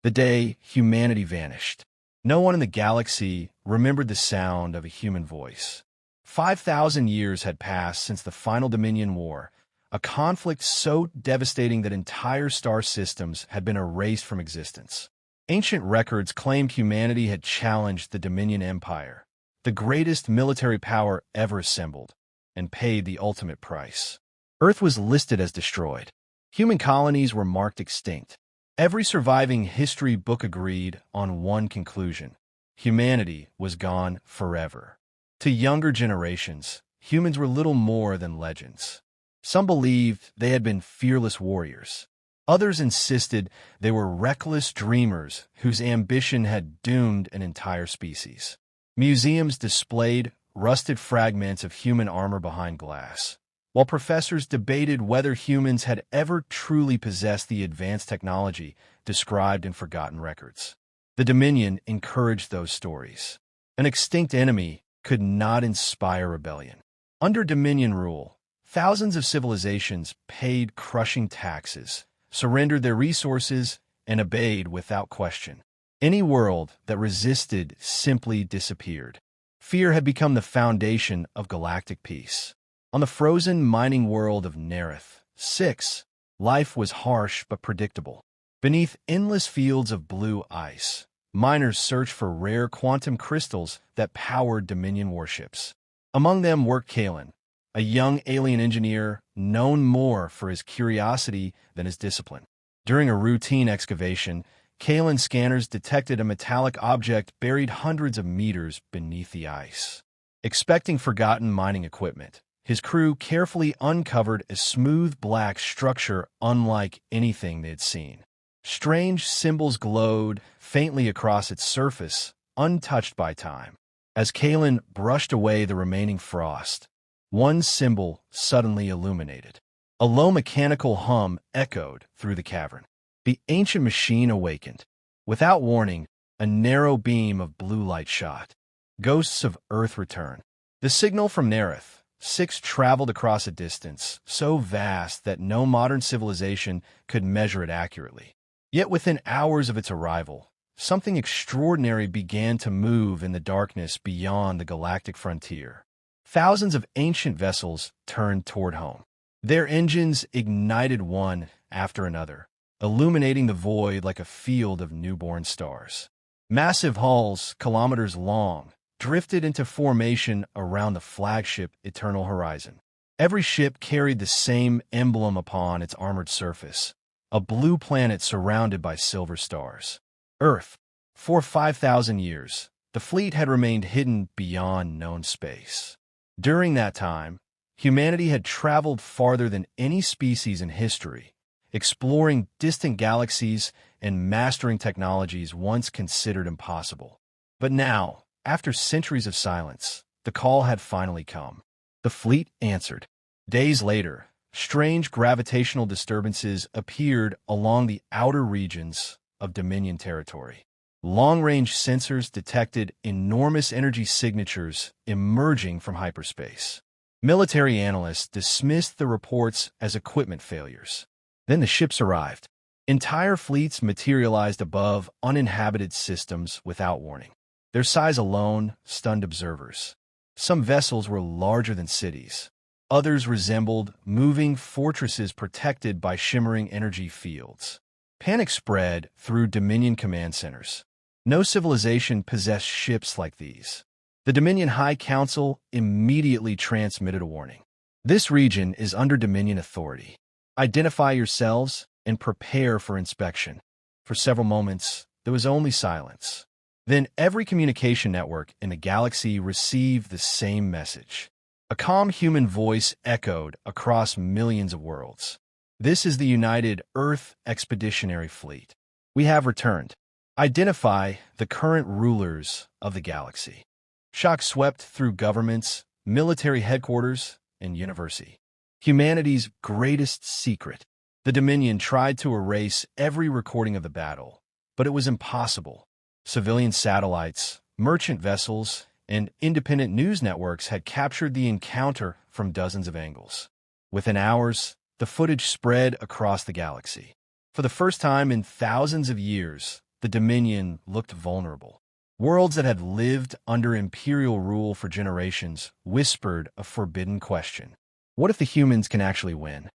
the day humanity vanished. No one in the galaxy remembered the sound of a human voice. 5,000 years had passed since the final Dominion War, a conflict so devastating that entire star systems had been erased from existence. Ancient records claimed humanity had challenged the Dominion Empire, the greatest military power ever assembled, and paid the ultimate price. Earth was listed as destroyed. Human colonies were marked extinct. Every surviving history book agreed on one conclusion: humanity was gone forever. To younger generations, humans were little more than legends. Some believed they had been fearless warriors. Others insisted they were reckless dreamers whose ambition had doomed an entire species. Museums displayed rusted fragments of human armor behind glass, while professors debated whether humans had ever truly possessed the advanced technology described in forgotten records. The Dominion encouraged those stories. An extinct enemy could not inspire rebellion. Under Dominion rule, thousands of civilizations paid crushing taxes, surrendered their resources, and obeyed without question. Any world that resisted simply disappeared. Fear had become the foundation of galactic peace. On the frozen mining world of Nerith 6, life was harsh but predictable. Beneath endless fields of blue ice, miners searched for rare quantum crystals that powered Dominion warships. Among them worked Kalen, a young alien engineer known more for his curiosity than his discipline. During a routine excavation, Kalen's scanners detected a metallic object buried hundreds of meters beneath the ice. Expecting forgotten mining equipment, his crew carefully uncovered a smooth black structure unlike anything they had seen. Strange symbols glowed faintly across its surface, untouched by time. As Kalen brushed away the remaining frost, one symbol suddenly illuminated. A low mechanical hum echoed through the cavern. The ancient machine awakened. Without warning, a narrow beam of blue light shot. Ghosts of Earth returned. The signal from Nerith 6 traveled across a distance so vast that no modern civilization could measure it accurately. Yet within hours of its arrival, something extraordinary began to move in the darkness beyond the galactic frontier. Thousands of ancient vessels turned toward home. Their engines ignited one after another, illuminating the void like a field of newborn stars. Massive hulls, kilometers long, drifted into formation around the flagship Eternal Horizon. Every ship carried the same emblem upon its armored surface, a blue planet surrounded by silver stars. Earth. For 5,000 years, the fleet had remained hidden beyond known space. During that time, humanity had traveled farther than any species in history, exploring distant galaxies and mastering technologies once considered impossible. But now, after centuries of silence, the call had finally come. The fleet answered. Days later, strange gravitational disturbances appeared along the outer regions of Dominion territory. Long-range sensors detected enormous energy signatures emerging from hyperspace. Military analysts dismissed the reports as equipment failures. Then the ships arrived. Entire fleets materialized above uninhabited systems without warning. Their size alone stunned observers. Some vessels were larger than cities. Others resembled moving fortresses protected by shimmering energy fields. Panic spread through Dominion command centers. No civilization possessed ships like these. The Dominion High Council immediately transmitted a warning. This region is under Dominion authority. Identify yourselves and prepare for inspection. For several moments, there was only silence. Then every communication network in the galaxy received the same message. A calm human voice echoed across millions of worlds. This is the United Earth Expeditionary Fleet. We have returned. Identify the current rulers of the galaxy. Shock swept through governments, military headquarters, and university. Humanity's greatest secret. The Dominion tried to erase every recording of the battle, but it was impossible. Civilian satellites, merchant vessels, and independent news networks had captured the encounter from dozens of angles. Within hours, the footage spread across the galaxy. For the first time in thousands of years, the Dominion looked vulnerable. Worlds that had lived under imperial rule for generations whispered a forbidden question. What if the humans can actually win?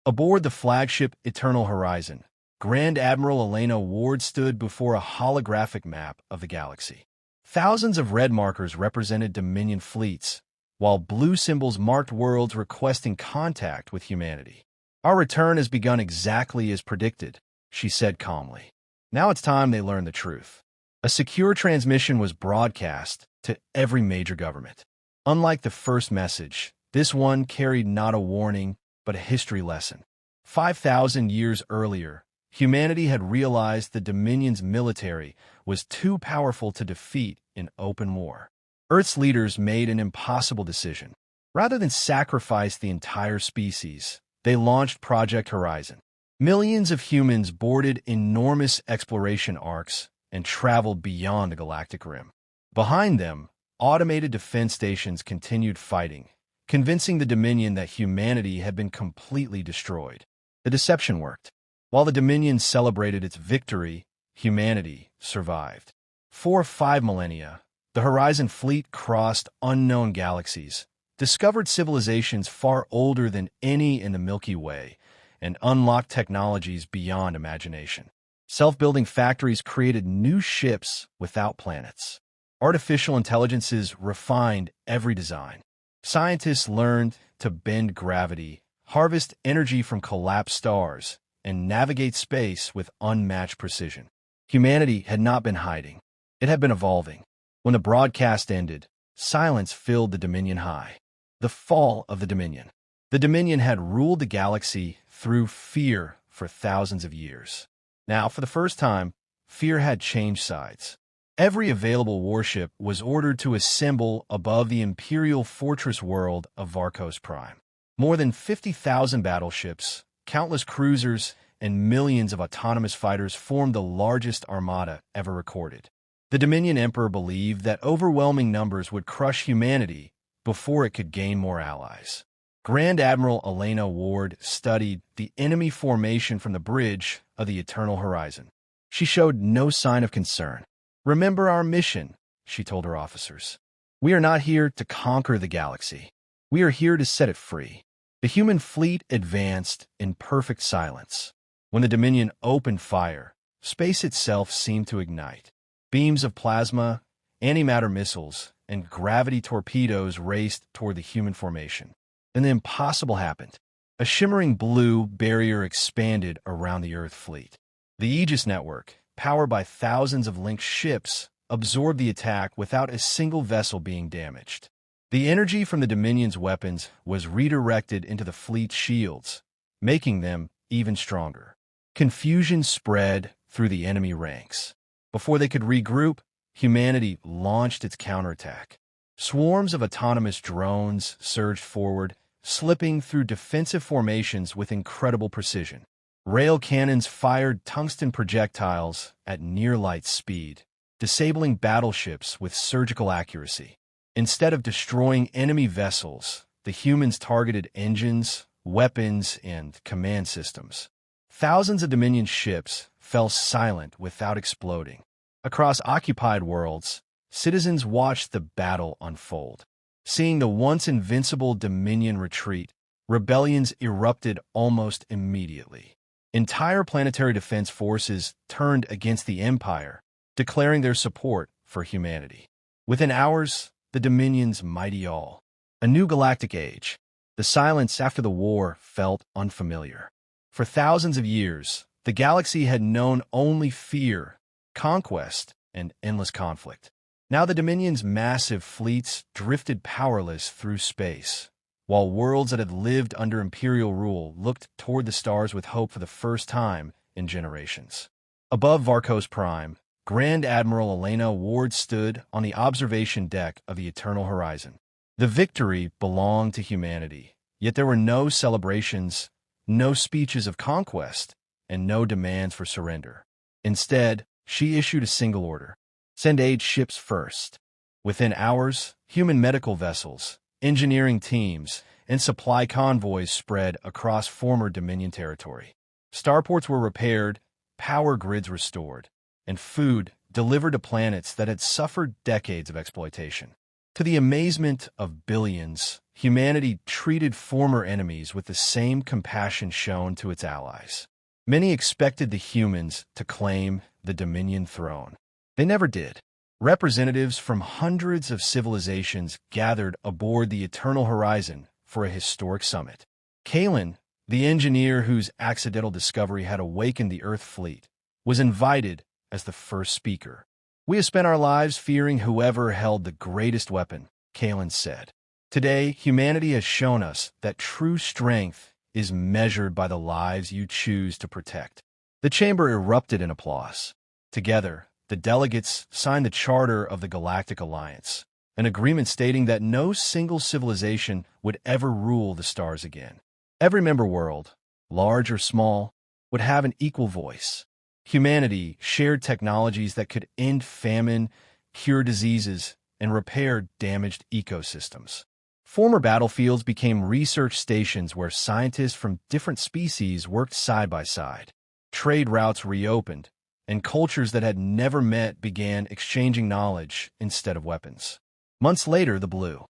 Aboard the flagship Eternal Horizon, Grand Admiral Elena Ward stood before a holographic map of the galaxy. Thousands of red markers represented Dominion fleets, while blue symbols marked worlds requesting contact with humanity. "Our return has begun exactly as predicted," she said calmly. "Now it's time they learn the truth." A secure transmission was broadcast to every major government. Unlike the first message, this one carried not a warning, but a history lesson. 5,000 years earlier, humanity had realized the Dominion's military was too powerful to defeat in open war. Earth's leaders made an impossible decision. Rather than sacrifice the entire species, they launched Project Horizon. Millions of humans boarded enormous exploration arcs and traveled beyond the galactic rim. Behind them, automated defense stations continued fighting, convincing the Dominion that humanity had been completely destroyed. The deception worked. While the Dominion celebrated its victory, humanity survived. For 5 millennia, the Horizon fleet crossed unknown galaxies, discovered civilizations far older than any in the Milky Way, and unlocked technologies beyond imagination. Self-building factories created new ships without planets. Artificial intelligences refined every design. Scientists learned to bend gravity, harvest energy from collapsed stars, and navigate space with unmatched precision. Humanity had not been hiding. It had been evolving. When the broadcast ended, silence filled the Dominion high. The fall of the Dominion. The Dominion had ruled the galaxy through fear for thousands of years. Now, for the first time, fear had changed sides. Every available warship was ordered to assemble above the Imperial fortress world of Varkos Prime. More than 50,000 battleships, countless cruisers, and millions of autonomous fighters formed the largest armada ever recorded. The Dominion Emperor believed that overwhelming numbers would crush humanity before it could gain more allies. Grand Admiral Elena Ward studied the enemy formation from the bridge of the Eternal Horizon. She showed no sign of concern. "Remember our mission," she told her officers. "We are not here to conquer the galaxy. We are here to set it free." The human fleet advanced in perfect silence. When the Dominion opened fire, space itself seemed to ignite. Beams of plasma, antimatter missiles, and gravity torpedoes raced toward the human formation. Then the impossible happened. A shimmering blue barrier expanded around the Earth fleet. The Aegis network, powered by thousands of linked ships, absorbed the attack without a single vessel being damaged. The energy from the Dominion's weapons was redirected into the fleet's shields, making them even stronger. Confusion spread through the enemy ranks. Before they could regroup, humanity launched its counterattack. Swarms of autonomous drones surged forward, slipping through defensive formations with incredible precision. Rail cannons fired tungsten projectiles at near-light speed, disabling battleships with surgical accuracy. Instead of destroying enemy vessels, the humans targeted engines, weapons, and command systems. Thousands of Dominion ships fell silent without exploding. Across occupied worlds, citizens watched the battle unfold. Seeing the once invincible Dominion retreat, rebellions erupted almost immediately. Entire planetary defense forces turned against the Empire, declaring their support for humanity. Within hours, the Dominion's mighty all. A new galactic age. The silence after the war felt unfamiliar. For thousands of years, the galaxy had known only fear, conquest, and endless conflict. Now the Dominion's massive fleets drifted powerless through space, while worlds that had lived under Imperial rule looked toward the stars with hope for the first time in generations. Above Varkos Prime, Grand Admiral Elena Ward stood on the observation deck of the Eternal Horizon. The victory belonged to humanity, yet there were no celebrations, no speeches of conquest, and no demands for surrender. Instead, she issued a single order: send aid ships first. Within hours, human medical vessels, engineering teams, and supply convoys spread across former Dominion territory. Starports were repaired, power grids restored, and food delivered to planets that had suffered decades of exploitation. To the amazement of billions, humanity treated former enemies with the same compassion shown to its allies. Many expected the humans to claim the Dominion throne. They never did. Representatives from hundreds of civilizations gathered aboard the Eternal Horizon for a historic summit. Kalen, the engineer whose accidental discovery had awakened the Earth fleet, was invited as the first speaker. "We have spent our lives fearing whoever held the greatest weapon," Kalen said. "Today, humanity has shown us that true strength is measured by the lives you choose to protect." The chamber erupted in applause. Together, the delegates signed the Charter of the Galactic Alliance, an agreement stating that no single civilization would ever rule the stars again. Every member world, large or small, would have an equal voice. Humanity shared technologies that could end famine, cure diseases, and repair damaged ecosystems. Former battlefields became research stations where scientists from different species worked side by side. Trade routes reopened, and cultures that had never met began exchanging knowledge instead of weapons. Months later, the blue